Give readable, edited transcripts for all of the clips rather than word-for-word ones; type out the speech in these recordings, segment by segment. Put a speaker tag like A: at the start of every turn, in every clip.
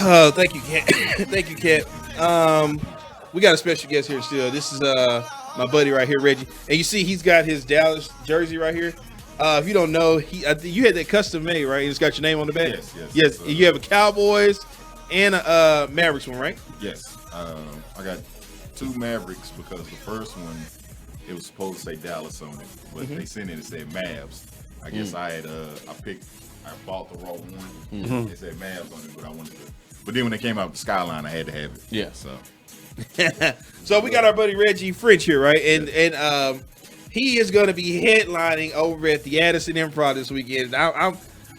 A: Oh, thank you, Kat. Thank you, Kat. We got a special guest here still. This is my buddy right here, Reggie. And you see he's got his Dallas jersey right here. If you don't know, you had that custom made, right? It's got your name on the back. Yes. You have a Cowboys and a Mavericks one, right?
B: Yes. I got 2 Mavericks because the first one, it was supposed to say Dallas on it, but they sent it and said Mavs. I guess I bought the wrong one. It said Mavs on it, but I wanted to. But then when it came out with the skyline, I had to have it.
A: Yeah.
B: So.
A: So we got our buddy Reggie French here, right? And he is going to be headlining over at the Addison Improv this weekend. I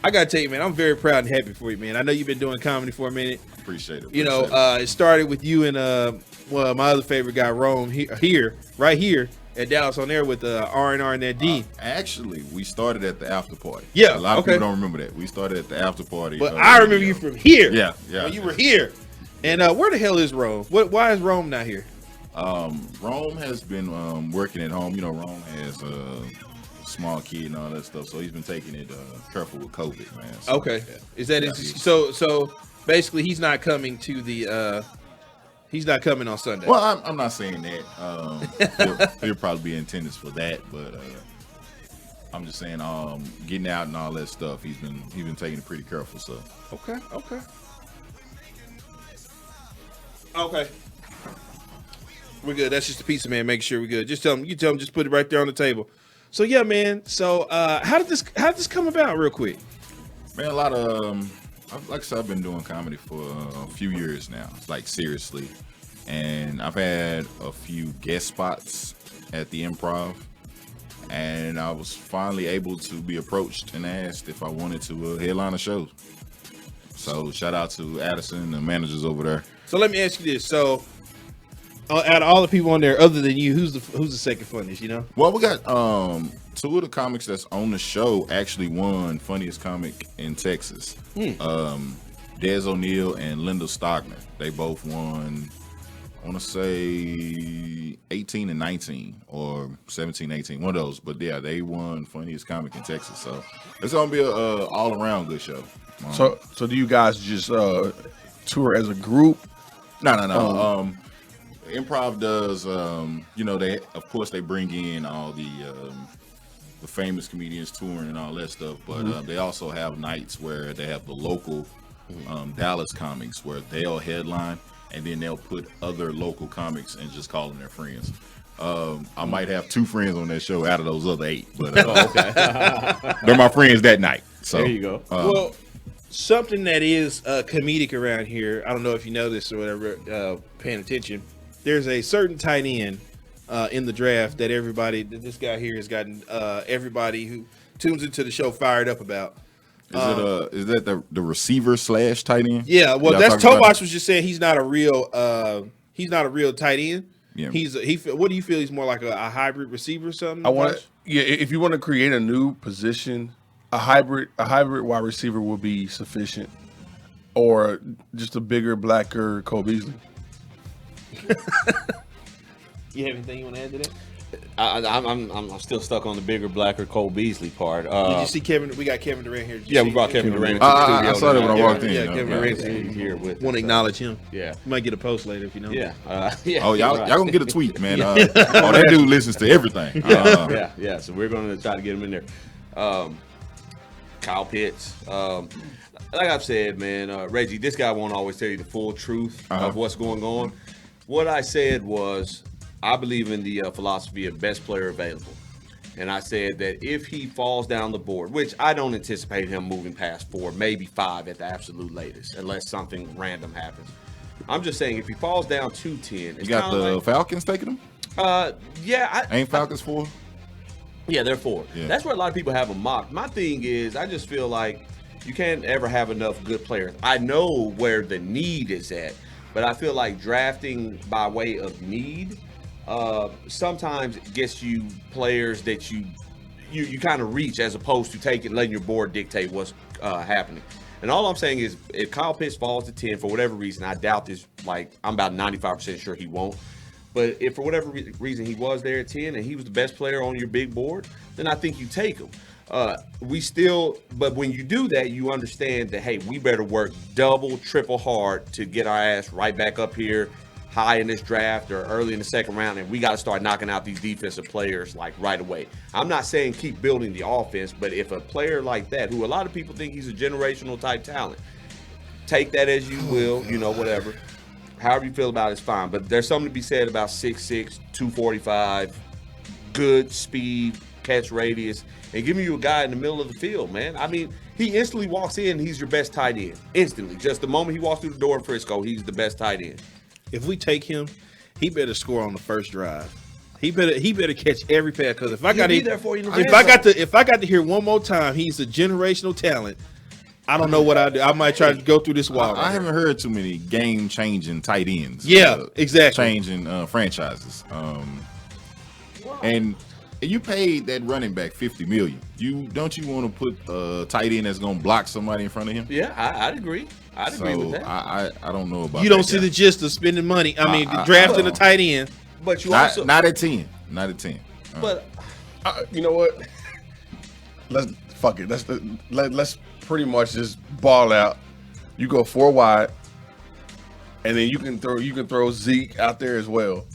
A: got to tell you, man, I'm very proud and happy for you, man. I know you've been doing comedy for a minute.
B: Appreciate it.
A: It started with you and my other favorite guy, Rome, right here at Dallas on there with R&R and that D.
B: Actually, we started at the after party.
A: Yeah,
B: a lot of people don't remember that. We started at the after party.
A: But I remember you from here.
B: Yeah.
A: When you were here. And where the hell is Rome? Why is Rome not here?
B: Rome has been working at home. Rome has a small kid and all that stuff, so he's been taking it careful with COVID, man. So,
A: okay, is that so? Basically, he's not coming to the. He's not coming on Sunday.
B: Well, I'm not saying that. He'll probably be in attendance for that, but I'm just saying, getting out and all that stuff. He's been taking it pretty careful. So okay. We're good. That's just a pizza man making sure we're good. Just tell him. Just put it right there on the table. So yeah, man. So how did this come about, real quick? Man, a lot of like I said, I've been doing comedy for a few years now. Like seriously, and I've had a few guest spots at the Improv, and I was finally able to be approached and asked if I wanted to headline a show. So shout out to Addison, the managers over there.
A: So let me ask you this. So out of all the people on there, other than you, who's the second funniest?
B: Well, we got 2 of the comics that's on the show actually won funniest comic in Texas. Des O'Neill and Linda Stockner. They both won. I want to say 18 and 19 or 17, 18, one of those. But yeah, they won funniest comic in Texas. So it's gonna be a all around good show.
C: So do you guys just tour as a group?
B: No. Improv does, they of course they bring in all the famous comedians touring and all that stuff, but they also have nights where they have the local Dallas comics where they'll headline and then they'll put other local comics and just call them their friends. I might have 2 friends on that show out of those other 8, but they're my friends that night. So
C: there you go.
A: Well, something that is comedic around here, I don't know if you know this or whatever, paying attention. There's a certain tight end in the draft that this guy here has gotten everybody who tunes into the show fired up about.
B: Is that the receiver / tight end?
A: Yeah, well, that's Tobox was just saying he's not a real tight end.
B: Yeah.
A: What do you feel? He's more like a hybrid receiver or something?
C: If you want to create a new position, a hybrid wide receiver will be sufficient, or just a bigger, blacker Cole Beasley.
A: You have anything you want to add to that?
D: I'm still stuck on the bigger, blacker Cole Beasley part.
A: Did you see Kevin? We got Kevin Durant here.
D: Yeah, we brought Kevin Durant into the studio.
B: I saw that when I walked in.
A: Yeah, Kevin Durant's
D: here with.
A: Want to acknowledge him?
D: Yeah,
A: you might get a post later if you know.
D: Yeah.
B: Oh, y'all gonna get a tweet, man. That dude listens to everything.
D: Yeah. So we're gonna try to get him in there. Kyle Pitts. Like I've said, man, Reggie, this guy won't always tell you the full truth of what's going on. What I said was, I believe in the philosophy of best player available. And I said that if he falls down the board, which I don't anticipate him moving past 4, maybe 5 at the absolute latest, unless something random happens. I'm just saying, if he falls down to 10, it's
B: you got the Falcons taking him?
D: Yeah.
B: Ain't Falcons 4?
D: Yeah, they're 4.
B: Yeah.
D: That's where a lot of people have them mocked. My thing is, I just feel like you can't ever have enough good players. I know where the need is at, but I feel like drafting by way of need sometimes gets you players that you kind of reach, as opposed to letting your board dictate what's happening. And all I'm saying is, if Kyle Pitts falls to 10 for whatever reason, I doubt this. Like, I'm about 95% sure he won't. But if for whatever reason he was there at 10 and he was the best player on your big board, then I think you take him. But when you do that, you understand that, hey, we better work double, triple hard to get our ass right back up here high in this draft or early in the second round, and we got to start knocking out these defensive players like right away. I'm not saying keep building the offense, but if a player like that, who a lot of people think he's a generational type talent, take that as you will, whatever. However you feel about it's fine. But there's something to be said about 6'6", 245, good speed, catch radius, and giving you a guy in the middle of the field, man. I mean, he instantly walks in, he's your best tight end. Instantly. Just the moment he walks through the door in Frisco, he's the best tight end.
A: If we take him, he better score on the first drive. He better catch every pass, because if I got to hear one more time he's a generational talent, I don't know what I do. I might try to go through this wall.
B: I haven't heard too many game-changing tight ends.
A: Yeah, exactly.
B: Changing franchises. And you paid that running back $50 million. Don't you want to put a tight end that's going to block somebody in front of him?
D: Yeah, I'd agree. I'd agree with that.
B: I don't know about.
A: You don't see the gist of spending money. I mean, drafting a tight end.
D: But you
B: not at 10. Not at 10.
D: But
C: you know what? Let's fuck it. Let's pretty much just ball out. You go 4 wide, and then you can throw Zeke out there as well,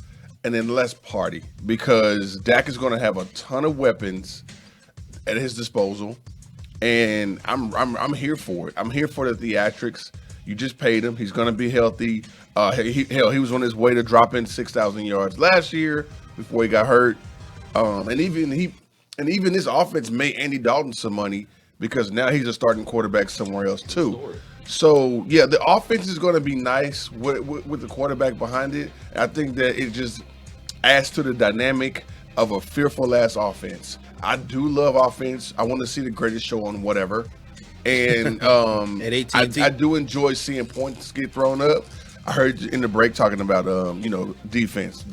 C: and then let's party, because Dak is going to have a ton of weapons at his disposal, and I'm here for it. I'm here for the theatrics. You just paid him. He's going to be healthy. He was on his way to dropping 6,000 yards last year before he got hurt. And even this offense made Andy Dalton some money, because now he's a starting quarterback somewhere else too. So yeah, the offense is going to be nice with the quarterback behind it. I think that it just adds to the dynamic of a fearful ass offense. I do love offense. I want to see the greatest show on whatever. And
A: at AT&T.
C: I do enjoy seeing points get thrown up. I heard in the break talking about defense.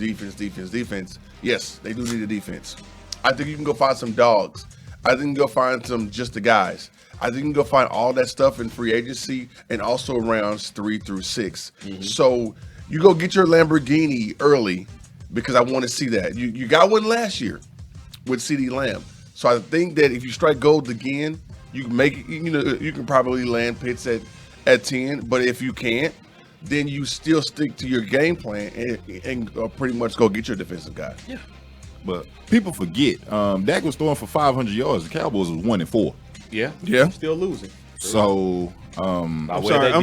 C: Yes, they do need a defense. I think you can go find some dogs. I think you can go find some just the guys. I think you can go find all that stuff in free agency and also rounds 3 through 6. Mm-hmm. So you go get your Lamborghini early, because I want to see that. You got one last year with CeeDee Lamb. So I think that if you strike gold again, you can make it. You can probably land Pitts at 10. But if you can't, then you still stick to your game plan and pretty much go get your defensive guy.
A: Yeah.
B: But people forget, Dak was throwing for 500 yards. The Cowboys was 1-4.
D: Yeah.
C: Still
D: losing.
B: So,
A: I'm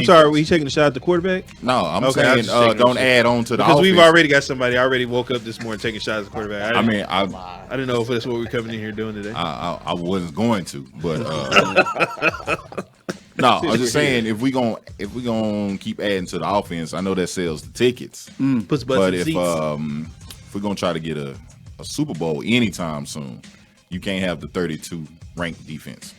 A: sorry. Were you taking a shot at the quarterback?
B: No, I'm saying don't add on to the
A: because
B: offense.
A: we've already got somebody. I already woke up this morning taking shots at the quarterback.
B: I
A: didn't know if that's what we're coming in here doing today.
B: I wasn't going to, but no, I was just saying if we gonna keep adding to the offense, I know that sells the tickets.
A: Puts butts
B: but
A: in
B: if
A: seats.
B: if we're gonna try to get a Super Bowl anytime soon, you can't have the 32 ranked defense.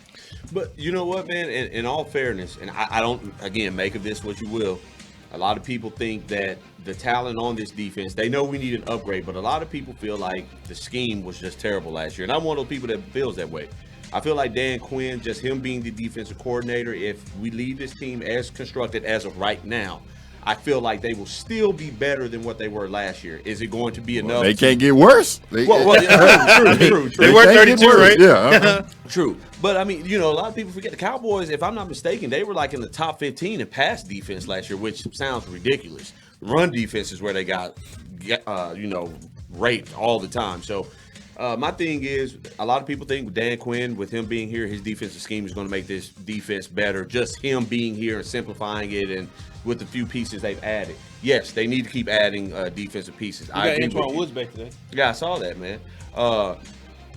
D: But you know what, man? In all fairness, and I don't, again, make of this what you will. A lot of people think that the talent on this defense, they know we need an upgrade, but a lot of people feel like the scheme was just terrible last year. And I'm one of those people that feels that way. I feel like Dan Quinn, just him being the defensive coordinator, if we leave this team as constructed as of right now, I feel like they will still be better than what they were last year. Is it going to be enough?
B: They can't get worse.
D: True.
A: They were 32, right?
B: Yeah.
D: True. But, I mean, a lot of people forget the Cowboys, if I'm not mistaken, they were like in the top 15 in pass defense last year, which sounds ridiculous. Run defense is where they got, raped all the time. So, my thing is, a lot of people think with Dan Quinn, with him being here, his defensive scheme is going to make this defense better. Just him being here and simplifying it, and with the few pieces they've added. Yes, they need to keep adding defensive pieces.
A: You got Antoine Woods back today.
D: Yeah, I saw that, man.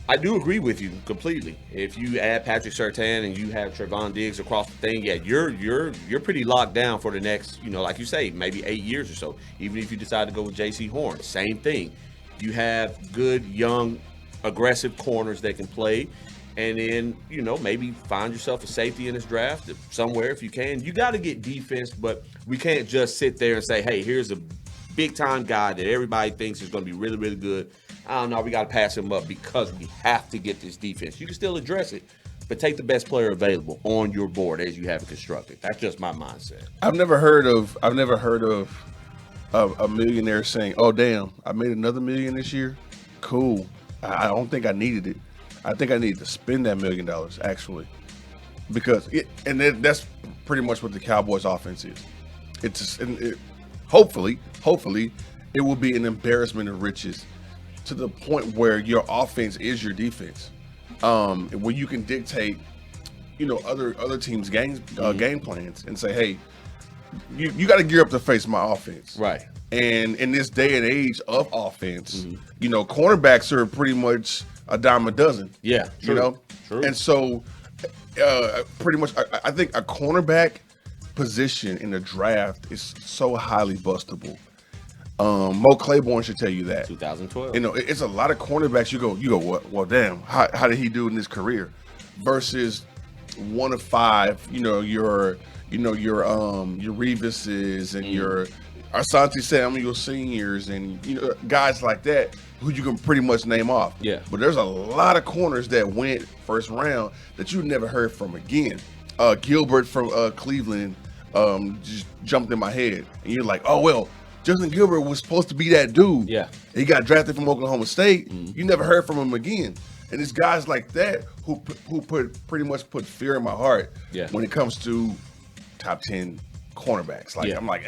D: I do agree with you completely. If you add Patrick Surtain and you have Trevon Diggs across the thing, yeah, you're pretty locked down for the next, like you say, maybe 8 years or so. Even if you decide to go with J.C. Horn, same thing. You have good, young, aggressive corners that can play. And then, maybe find yourself a safety in this draft somewhere if you can. You got to get defense, but we can't just sit there and say, hey, here's a big-time guy that everybody thinks is going to be really, really good. I don't know, we got to pass him up because we have to get this defense. You can still address it, but take the best player available on your board as you have it constructed. That's just my mindset.
C: I've never heard of a millionaire saying, "Oh, damn, I made another million this year. Cool. I don't think I needed it." I think I need to spend that $1 million actually, because that's pretty much what the Cowboys offense is. It's just, hopefully it will be an embarrassment of riches to the point where your offense is your defense, where you can dictate, other teams' game plans and say, hey, you got to gear up to face my offense.
D: Right.
C: And in this day and age of offense, cornerbacks are pretty much a dime a dozen.
D: Yeah, true. True.
C: And so pretty much I think a cornerback position in the draft is so highly bustable. Mo Claiborne should tell you that.
D: 2012.
C: It's a lot of cornerbacks. You go, well, damn, how did he do in his career? Versus one of five, your Revises and your Asante Samuel seniors and guys like that who you can pretty much name off.
D: Yeah.
C: But there's a lot of corners that went first round that you never heard from again. Gilbert from Cleveland just jumped in my head, and you're like, oh well, Justin Gilbert was supposed to be that dude.
D: Yeah.
C: He got drafted from Oklahoma State. You never heard from him again. And it's guys like that who pretty much put fear in my heart when it comes to top 10 cornerbacks. Like I'm like,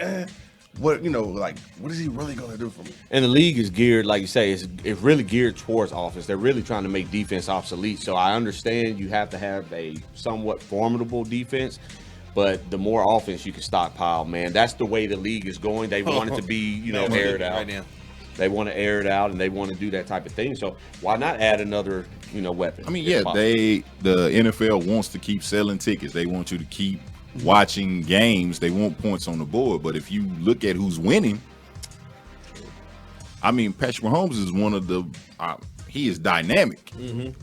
C: what is he really gonna do for me?
D: And the league is geared, like you say, it's really geared towards offense. They're really trying to make defense obsolete. So I understand you have to have a somewhat formidable defense, but the more offense you can stockpile, man, that's the way the league is going. They want it to be, aired out.
A: Right now.
D: They want to air it out, and they want to do that type of thing. So why not add another, weapon?
E: I mean, the NFL wants to keep selling tickets. They want you to keep watching games. They want points on the board. But if you look at who's winning, I mean, Patrick Mahomes is one of the he is dynamic,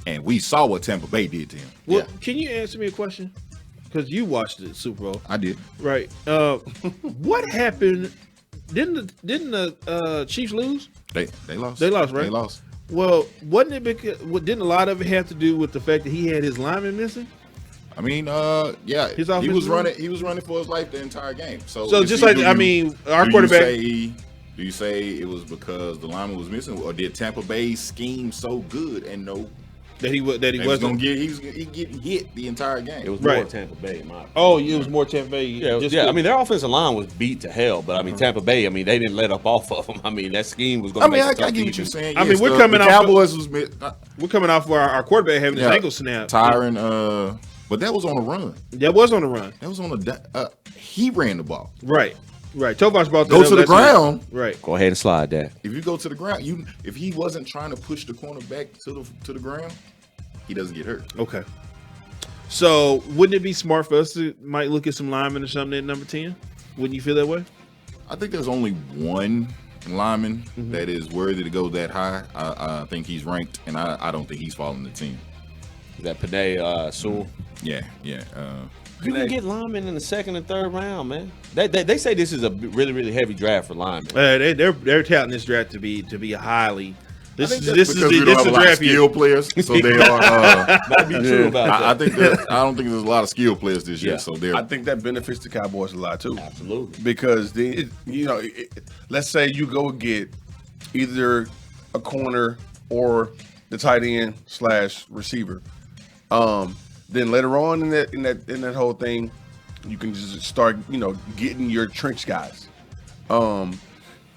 E: and we saw what Tampa Bay did to him.
A: Well, can you answer me a question? Because you watched the Super Bowl.
E: I did.
A: Right. What happened? Didn't the Chiefs lose?
E: They lost.
A: They lost, right?
E: They lost.
A: Well, wasn't it because? Didn't a lot of it have to do with the fact that he had his lineman missing?
E: I mean,
A: His
E: he was
A: offensive
E: running. He was running for his life the entire game. So
A: just like our quarterback.
E: Do you say it was because the lineman was missing, or did Tampa Bay scheme so good and know
A: that he wasn't
E: gonna getting hit the entire game?
D: It was more Tampa Bay, in my opinion.
A: Oh, it was more Tampa Bay.
D: Yeah. I mean, their offensive line was beat to hell, but I mean, Tampa Bay, they didn't let up off of them. I mean, that scheme was going to make it tough.
E: I get what you're saying.
A: I mean, we're coming off.
E: Cowboys
A: we're coming off for our quarterback having his ankle snap.
E: Tyron, but that was on a run.
A: That was on a run.
E: That was on he ran the ball.
A: Right. Tovash brought that
E: go
A: up.
E: to the ground.
A: Right.
D: Go ahead and slide that.
E: If you go to the ground, if he wasn't trying to push the corner back to the ground, he doesn't get hurt.
A: Okay. So wouldn't it be smart for us to might look at some linemen or something at number 10? Wouldn't you feel that way?
E: I think there's only one lineman that is worthy to go that high. I think he's ranked, and I don't think he's falling to 10.
D: Is that Panay Sewell?
E: Yeah.
D: You can get linemen in the second and third round, man. They say this is a really, really heavy draft for linemen.
A: They're touting this draft to be highly. This is
E: a draft skill players, so they are.
D: Might be true about that.
E: I don't think there's a lot of skill players this year, so
C: I think that benefits the Cowboys a lot too.
D: Absolutely,
C: because let's say you go get either a corner or the tight end / receiver. Then later on in that whole thing, you can just start getting your trench guys.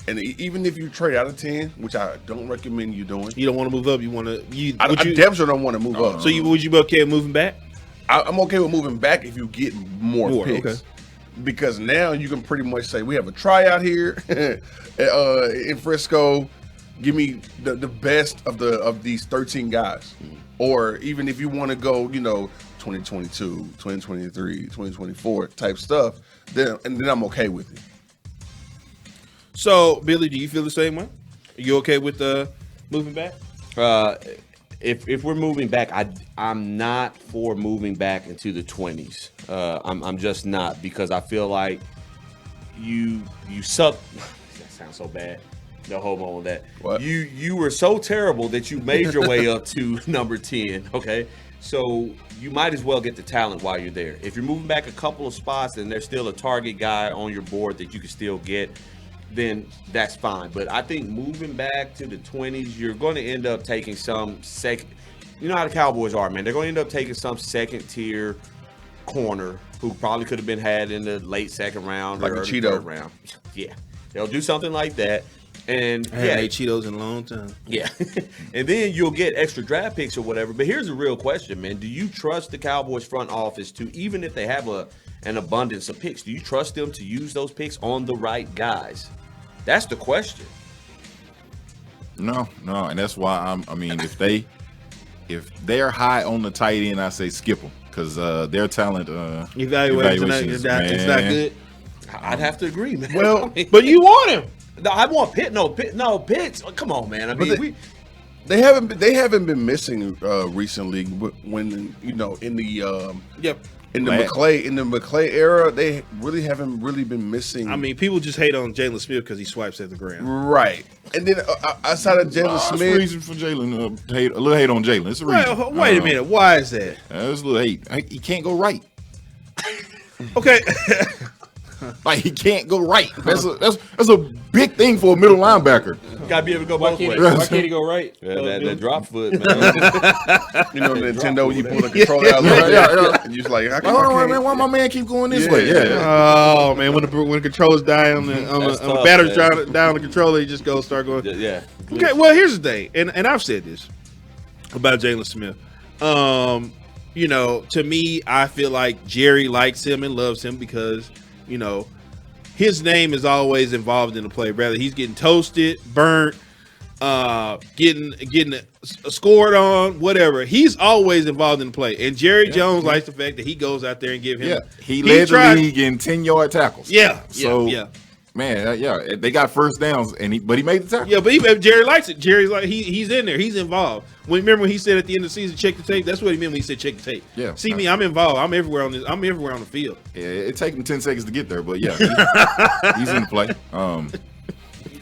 C: And even if you trade out of 10, which I don't recommend you doing,
A: you don't want to move up. You want to.
C: I damn sure don't want to move up.
A: So would you be okay with moving back?
C: I'm okay with moving back if you get more picks.
A: Okay.
C: Because now you can pretty much say we have a tryout here in Frisco. Give me the best of these 13 guys. Or even if you want to go, 2022, 2023, 2024 type stuff, then I'm okay with it.
A: So, Billy, do you feel the same way? Are you okay with moving back?
D: If we're moving back, I'm not for moving back into the 20s. I'm just not, because I feel like you suck. That sounds so bad. No homo on that.
C: What?
D: You were so terrible that you made your way up to number 10. Okay, so you might as well get the talent while you're there. If you're moving back a couple of spots and there's still a target guy on your board that you can still get, then that's fine. But I think moving back to the 20s, you're going to end up taking some you know how the Cowboys are, man. They're going to end up taking some second-tier corner who probably could have been had in the late second round
C: Like
D: or
C: a
D: early
C: Cheeto.
D: third round. Yeah, they'll do something like that. And
A: I haven't ate Cheetos in a long time.
D: yeah, and then you'll get extra draft picks or whatever. But here's a real question, man: do you trust the Cowboys front office to, even if they have an abundance of picks, do you trust them to use those picks on the right guys? That's the question.
E: No, and that's why I mean, if they're high on the tight end, I say skip them because their talent
A: Evaluations, it's not good.
D: I'd have to agree, man.
C: Well,
A: But you want him.
D: No, I want Pitt. No, Pitts. Come on, man. I mean,
C: they haven't been missing recently when in the
A: Yep.
C: in the McClay era, they really haven't been missing.
A: I mean, people just hate on Jalen Smith because he swipes at the ground.
C: right. And then outside of Jalen
E: That's a
C: Smith,
E: reason for Jalen. A little hate on Jalen. It's a reason.
A: Wait a minute. Why is that?
E: There's a little hate. He can't go right.
A: Okay.
E: Like he can't go right. That's a big thing for a middle linebacker.
D: gotta be able to go both ways.
A: Why can't he go right?
D: Yeah, that drop foot, man.
C: the Nintendo, when you pull the controller out, and you're just like, how come I
E: Hold on,
C: can't?
E: man. Why my man keep going this
C: Yeah.
E: way? Yeah.
A: Oh man, when the controllers die on the
D: tough,
A: batteries
D: man.
A: down the controller, he just start going.
D: Yeah.
A: Okay, well here's the thing, and I've said this about Jalen Smith. To me, I feel like Jerry likes him and loves him because his name is always involved in the play. Rather, he's getting toasted, burnt, getting scored on, whatever. He's always involved in the play. And Jerry Jones likes the fact that he goes out there and give him.
E: Yeah. He led the league in 10-yard tackles.
A: Yeah.
E: So,
A: yeah.
E: man, they got first downs, but he made the tackle.
A: Yeah, but Jerry likes it. Jerry's like he's in there. He's involved. Remember when he said at the end of the season, check the tape? That's what he meant when he said check the tape.
E: Yeah.
A: See me, I'm involved. I'm everywhere on this. I'm everywhere on the field.
E: Yeah, it takes him 10 seconds to get there, but yeah, he's in the play.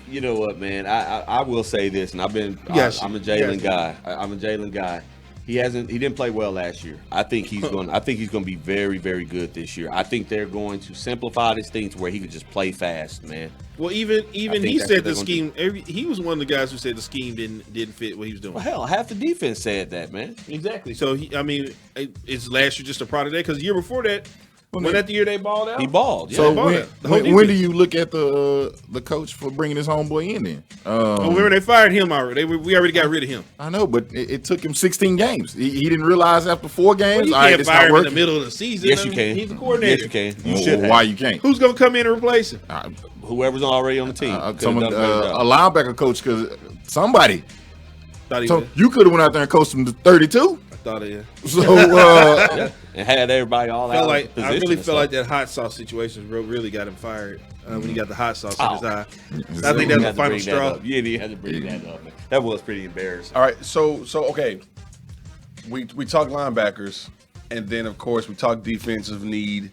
D: You know what, man? I will say this, and I'm a Jalen guy. I'm a Jalen guy. He didn't play well last year. I think he's going to be very, very good this year. I think they're going to simplify this thing to where he could just play fast, man.
A: Well, even he said the scheme. He was one of the guys who said the scheme didn't fit what he was doing.
D: Well, hell, half the defense said that, man.
A: Exactly. So is last year just a product of that? Because the year before that, when that the year they balled out,
D: He balled. Yeah.
E: So when do
A: defense.
E: you look at the coach for bringing his homeboy in then?
A: remember they fired him already. We already got rid of him.
E: I know, but it took him 16 games. He didn't realize after 4 games.
A: Well, you can't fire him in the middle of the season.
D: Yes, you can.
A: He's the coordinator.
D: Yes, you can. You should have.
E: Why you can't?
A: Who's gonna come in and replace him?
D: Whoever's already on the team.
E: A linebacker coach, because somebody.
A: Thought he
E: So
A: was-
E: you could have went out there and coached him to 32.
A: I thought it.
E: So
D: And had everybody all
A: Felt
D: out.
A: like
D: of
A: I
D: position
A: really
D: and
A: felt like
D: stuff.
A: that hot sauce situation really got him fired when he got the hot sauce in his eye.
E: I
A: I think
D: You
A: that's
D: had
A: the
D: to
A: final
D: bring that
A: straw.
D: up. You didn't have to bring that up, man. That was pretty embarrassing.
C: All right, so okay, we talk linebackers, and then of course we talk defensive need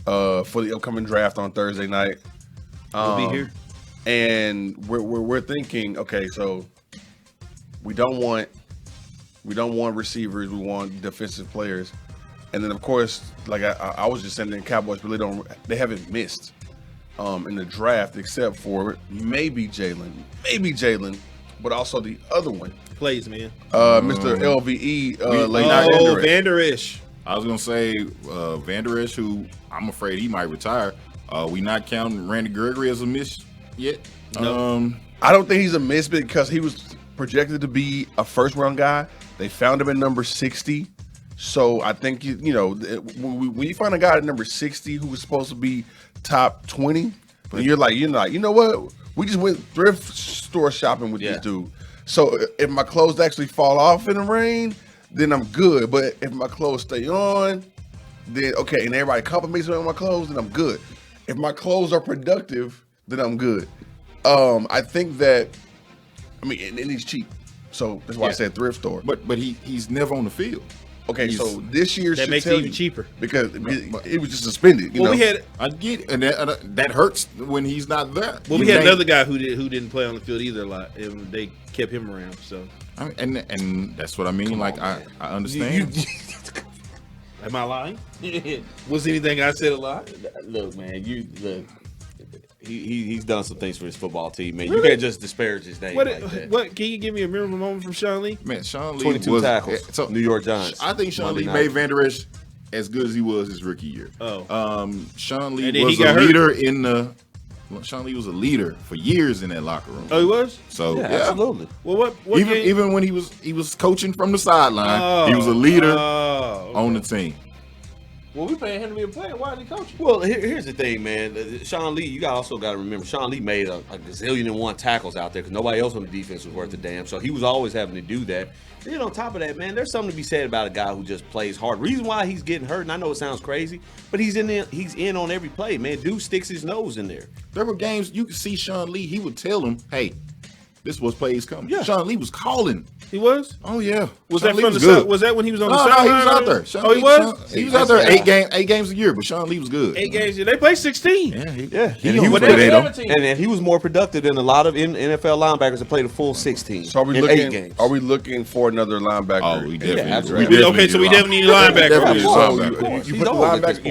C: for the upcoming draft on Thursday night.
A: We'll be here.
C: And we're thinking, okay, so we don't want receivers, we want defensive players, and then of course, like I was just saying, the Cowboys really they haven't missed in the draft except for maybe Jalen, but also the other one,
A: Plays, man.
C: Mr. LVE, Leighton
A: Vander Esch.
E: I was gonna say Vander Esch, who I'm afraid he might retire. We not counting Randy Gregory as a miss yet.
A: No.
C: I don't think he's a miss because he was projected to be a first-round guy. They found him at number 60. So I think, when you find a guy at number 60 who was supposed to be top 20, and you're like, you know what? We just went thrift store shopping with this dude. So if my clothes actually fall off in the rain, then I'm good. But if my clothes stay on, then okay, and everybody compliments me on my clothes, then I'm good. If my clothes are productive, then I'm good. I think that, and he's cheap, so that's why I said thrift store.
E: But he's never on the field.
C: Okay, so this year
A: That
C: should
A: makes
C: tell
A: it even
C: you,
A: cheaper
C: because it was just suspended. You know?
A: we had
E: I get it, and that hurts when he's not there.
A: we had another guy who didn't play on the field either a lot, and they kept him around. So
E: and that's what I mean. I understand.
A: am I lying? Was anything I said a lie?
D: Look, man, he's done some things for his football team, man. Really? You can't just disparage his name like that.
A: What can you give me a memorable moment from Sean Lee?
E: Man, Sean Lee
D: 22 tackles. So, New York Giants.
E: I think Sean Lee made Van Der Esch as good as he was his rookie year. Sean Lee was a leader in the. Sean Lee was a leader for years in that locker room.
A: Oh, he was?
E: So yeah.
D: Absolutely.
A: Well, what
E: even when he was coaching from the sideline, he was a leader on the team.
A: Well, we paying him to be a player. Why is he coaching?
D: Well, here's the thing, man. Sean Lee, you also got to remember, Sean Lee made a gazillion and one tackles out there because nobody else on the defense was worth a damn. So he was always having to do that. And then on top of that, man, there's something to be said about a guy who just plays hard. Reason why he's getting hurt, and I know it sounds crazy, but he's in on every play, man. Dude sticks his nose in there.
E: There were games you could see Sean Lee. He would tell him, "Hey, this was plays coming."
A: Yeah.
E: Sean Lee was calling.
A: He was?
E: Oh yeah.
A: Was that from the side? Was that when he was on the sideline?
E: No, he was out there.
A: Sean Lee was?
E: He was out there 8 games a year, but Sean Lee was good.
A: 8 games. They played 16.
E: Yeah.
D: He was and he was more productive than a lot of NFL linebackers that played a full 16.
C: So are we looking? 8 games. Are we looking for another linebacker?
E: Oh, we definitely.
A: Absolutely. Okay, so we definitely need a linebacker.
C: You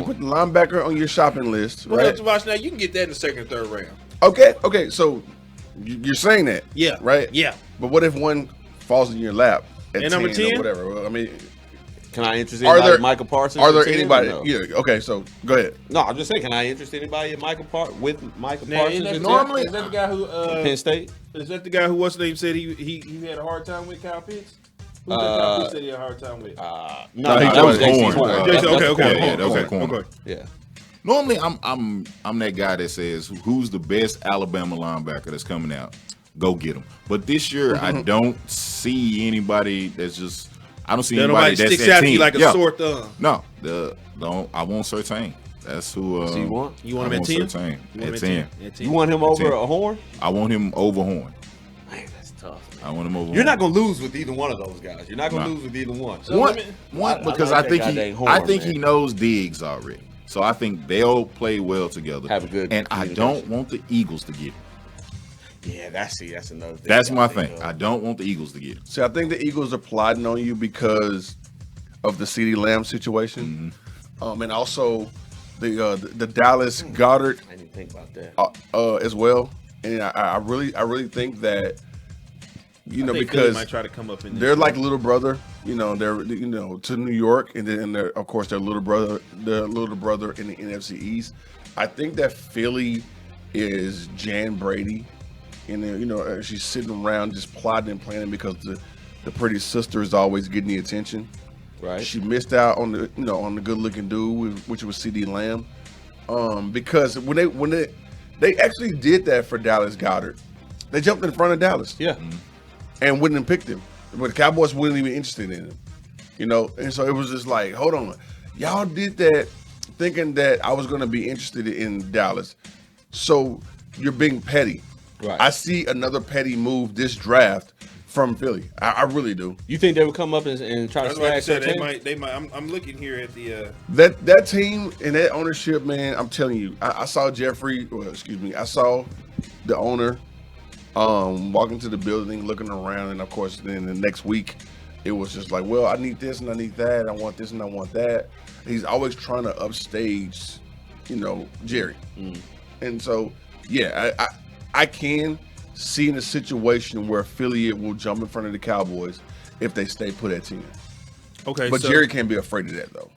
C: put the linebacker on your shopping list, right?
A: Now you can get that in the second or third round.
C: Okay. So you're saying that,
A: yeah,
C: right?
A: Yeah.
C: But what if one falls in your lap?
A: And number 10?
C: Whatever. Well, I mean,
D: can I interest anybody like Michael Parsons?
C: Are there anybody? No? Yeah. Okay. So go ahead.
D: No, I'm just saying. Can I interest anybody in Michael Parsons?
A: Normally, is that the guy who
D: Penn State?
A: Is that the guy who what's the name said he had a hard time with Kyle Pitts? Who Kyle Pitts said he had a hard time with?
E: No, that was Horn.
A: Okay.
E: That was Horn.
D: Yeah.
E: Normally, I'm that guy that says who's the best Alabama linebacker that's coming out. Go get him. But this year, I don't see anybody that's just. I don't see anybody that
A: sticks out to you like a sore thumb.
E: No, I want Surtain. That's who.
D: So you want?
A: You want him at 10?
E: Surtain at 10.
D: You want him over a Horn?
E: I want him over Horn.
D: Man, that's tough.
E: I want him over.
D: You're not gonna lose with either one of those guys. You're not gonna lose with either one.
E: So one because I think he knows Diggs already. So I think they'll play well together.
D: Have a good.
E: And I don't want the Eagles to get him.
D: Yeah, that's another thing.
E: That's my thing. I don't want the Eagles to get him.
C: See, I think the Eagles are plotting on you because of the CeeDee Lamb situation, and also the Dallas Goddard.
D: I didn't think about that
C: as well. And I really think that because
A: might try to come up in
C: they're like little brother. They're to New York, and then they're of course their little brother in the NFC East. I think that Philly is Jan Brady. And then, she's sitting around just plotting and planning because the pretty sister is always getting the attention.
D: Right.
C: She missed out on the good looking dude, which was CeeDee Lamb, because when they actually did that for Dallas Goddard, they jumped in front of Dallas, and wouldn't have picked him, but the Cowboys wasn't even interested in him, and so it was just like, hold on, y'all did that thinking that I was going to be interested in Dallas, so you're being petty.
D: Right.
C: I see another petty move this draft from Philly. I really do.
D: You think they would come up and try to snag
A: something? They might. I'm looking here at the
C: that team and that ownership, man. I'm telling you, I saw Jeffrey. Well, excuse me. I saw the owner walking to the building, looking around, and of course, then the next week, it was just like, well, I need this and I need that. I want this and I want that. He's always trying to upstage, Jerry, and so yeah, I can see in a situation where Philly will jump in front of the Cowboys if they stay put at 10.
A: Okay,
C: but Jerry can't be afraid of that though.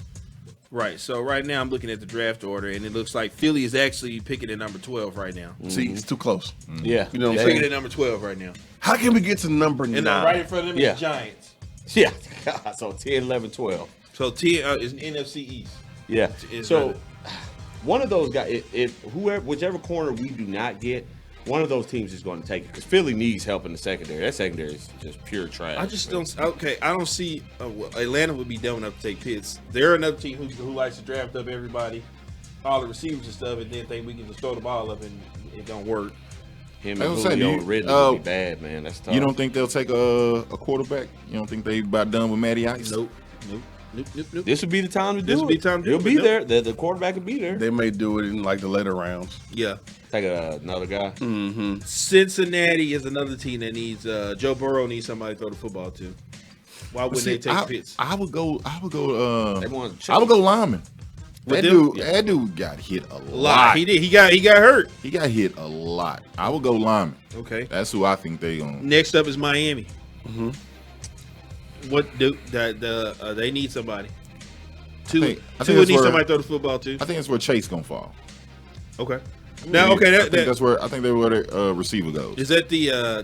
A: Right. So right now I'm looking at the draft order, and it looks like Philly is actually picking at number 12 right now.
C: See, it's too close.
D: Yeah,
C: you know what I'm
A: saying?
C: Picking
A: at number 12 right now.
C: How can we get to number 9?
A: And then right in front of them is the Giants.
D: Yeah. So 10, 11, 12.
A: So 10 is an NFC East.
D: Yeah. So one of those guys, whichever corner we do not get, one of those teams is going to take it because Philly needs help in the secondary. That secondary is just pure trash.
A: I just don't. Okay, I don't see. Atlanta would be dumb enough to take Pitts. They're another team who likes to draft up everybody, all the receivers and stuff, and then think we can just throw the ball up and it don't work.
D: Him and Julio Ridley would be bad, man. That's tough.
E: You don't think they'll take a quarterback? You don't think they about done with Matty Ice?
A: Nope.
D: This would be the time to do it.
A: This would be the time to do it.
D: He'll be there. The quarterback will be there.
C: They may do it in like the later rounds.
A: Yeah.
D: Take another guy.
C: Mm-hmm.
A: Cincinnati is another team that needs Joe Burrow needs somebody to throw the football to. Why wouldn't they take Pitts?
E: I would go
D: They want
E: I would go lineman. That dude got hit a lot.
A: He did. He got hurt.
E: He got hit a lot. I would go lineman.
A: Okay.
E: That's who I think they gonna.
A: Next up is Miami.
C: Mm-hmm.
A: What do they need somebody?
E: I think
A: Tua needs somebody to throw the football to.
E: I think that's where Chase gonna fall.
A: Okay. Now, okay,
E: I think that's where the receiver goes.
A: Is that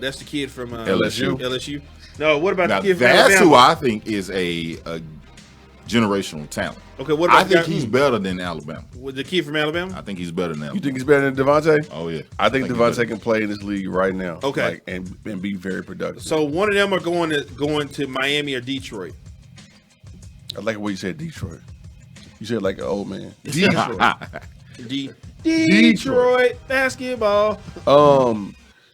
A: that's the kid from
C: LSU?
A: LSU. No, what about
E: Now,
A: the kid from
E: that's
A: Alabama?
E: who I think is a generational talent.
A: Okay, what about
E: I think he's better than Alabama.
A: with the kid from Alabama?
E: I think he's better than Alabama.
C: You think he's better than Devontae?
E: Oh yeah.
C: I think
E: he's
C: Devontae
E: better.
C: can play in this league right now.
A: Okay.
C: And be very productive.
A: So one of them are going to Miami or Detroit.
C: I like the way you said Detroit. You said like an old man. Detroit.
A: Detroit basketball.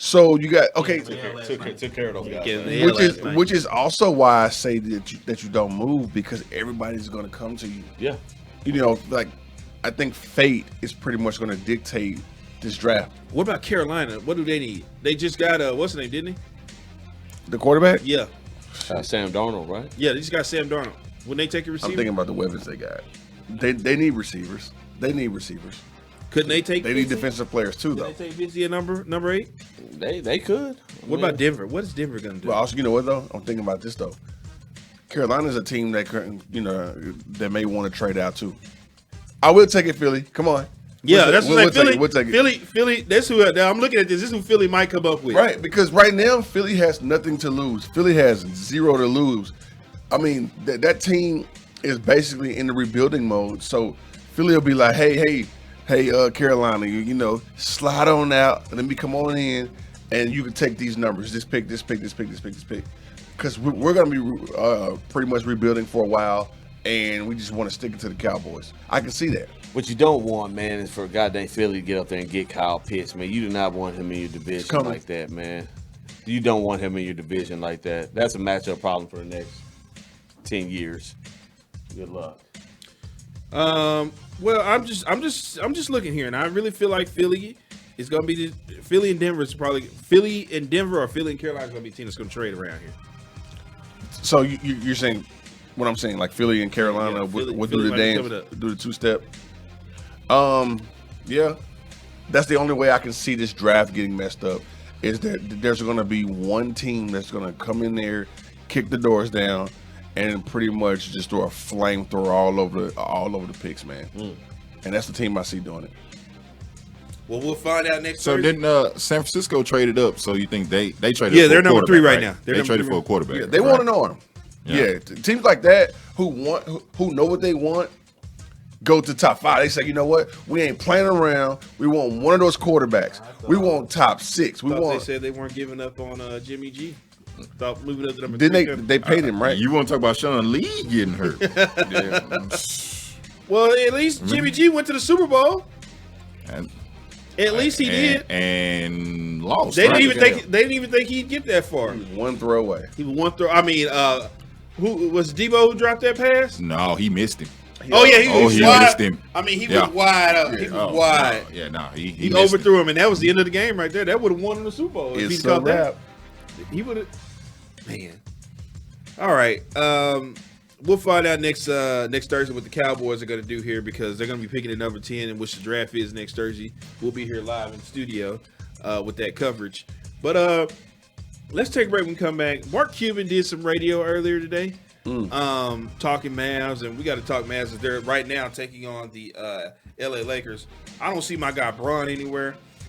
C: So you got okay,
D: Took care of those guys.
C: which is also why I say that you don't move, because everybody's going to come to you.
D: Yeah.
C: You know, like I think fate is pretty much going to dictate this draft.
A: What about Carolina? What do they need? They just got what's his name, didn't
C: The quarterback?
A: he? Yeah,
D: Sam Darnold, right?
A: yeah. They just got Sam Darnold. When they take a
C: I'm
A: receiver,
C: thinking about the weapons they got. They need receivers. They need receivers.
A: couldn't they take?
C: They need
A: Fitzy?
C: defensive players too,
A: Could
C: though.
A: they take Fitzy at number 8?
D: They could.
A: What about Denver? What is Denver gonna do?
C: But also, you know what though? I'm thinking about this though. Carolina's a team that that may want to trade out too. I will take it, Philly. Come on.
A: yeah, that's what I'm saying.
C: We'll take it.
A: Philly. That's who. Now I'm looking at this. This is who Philly might come up with.
C: Right, because right now Philly has nothing to lose. Philly has 0 to lose. I mean, that team is basically in the rebuilding mode. So Philly will be like, hey, Carolina, you slide on out, let me come on in, and you can take these numbers. This pick. Because we're going to be pretty much rebuilding for a while, and we just want to stick it to the Cowboys. I can see that.
D: What you don't want, man, is for goddamn Philly to get up there and get Kyle Pitts, man. You do not want him in your division
C: coming.
D: like that, man. You don't want him in your division like that. That's a matchup problem for the next 10 years. Good luck.
A: Well, I'm just looking here, and I really feel like Philly is gonna be Philly and Denver is probably Philly and Denver or Philly and Carolina is gonna be a team that's gonna trade around here.
C: So you're saying what I'm saying, like Philly and Carolina
A: Yeah, Philly-
C: would
A: Philly
C: do the
A: might be
C: dance,
A: coming up.
C: do the 2-step. Yeah, that's the only way I can see this draft getting messed up, is that there's going to be one team that's going to come in there, kick the doors down, and pretty much just throw a flamethrower all over the picks, man. And that's the team I see doing it.
A: Well, we'll find out next.
E: So
A: Thursday.
E: didn't San Francisco traded up? So you think they traded?
A: Yeah,
E: for
A: they're
E: a
A: number 3
E: quarterback,
A: right now. They're
E: They
A: number
E: traded
A: 3
E: for a quarterback.
C: Yeah, they
E: right?
C: want an arm. Yeah, teams like that who know what they want go to top 5. They say, you know what? We ain't playing around. We want one of those quarterbacks. We want top 6. We
A: They
C: want.
A: said they weren't giving up on Jimmy G. Thought moving up to number
C: Didn't
A: 3.
C: they paid him right?
E: You want to talk about Sean Lee getting hurt? Yeah.
A: Well, at least Jimmy G went to the Super Bowl.
E: And,
A: At least he did.
E: and lost.
A: They didn't
E: right?
A: even think he'd get that far.
C: One throw away.
A: He was one throw. I mean, who was Debo who dropped that pass?
E: No, he missed him.
A: Oh yeah, he was
E: he
A: wide.
E: missed him.
A: I mean, he
E: Yeah.
A: was wide up. He was wide.
E: No, yeah, no, he
A: He
E: missed
A: overthrew him, and that was the end of the game right there. That would have won him the Super Bowl if
C: It's
A: he'd
C: a
A: caught that.
C: wrap.
A: He would have. Man. All right. We'll find out next Thursday what the Cowboys are going to do here, because they're going to be picking at number 10, and which the draft is next Thursday. We'll be here live in the studio with that coverage. But let's take a break when we come back. Mark Cuban did some radio earlier today, talking Mavs, and we got to talk Mavs as they're right now taking on the LA Lakers. I don't see my guy Bron anywhere.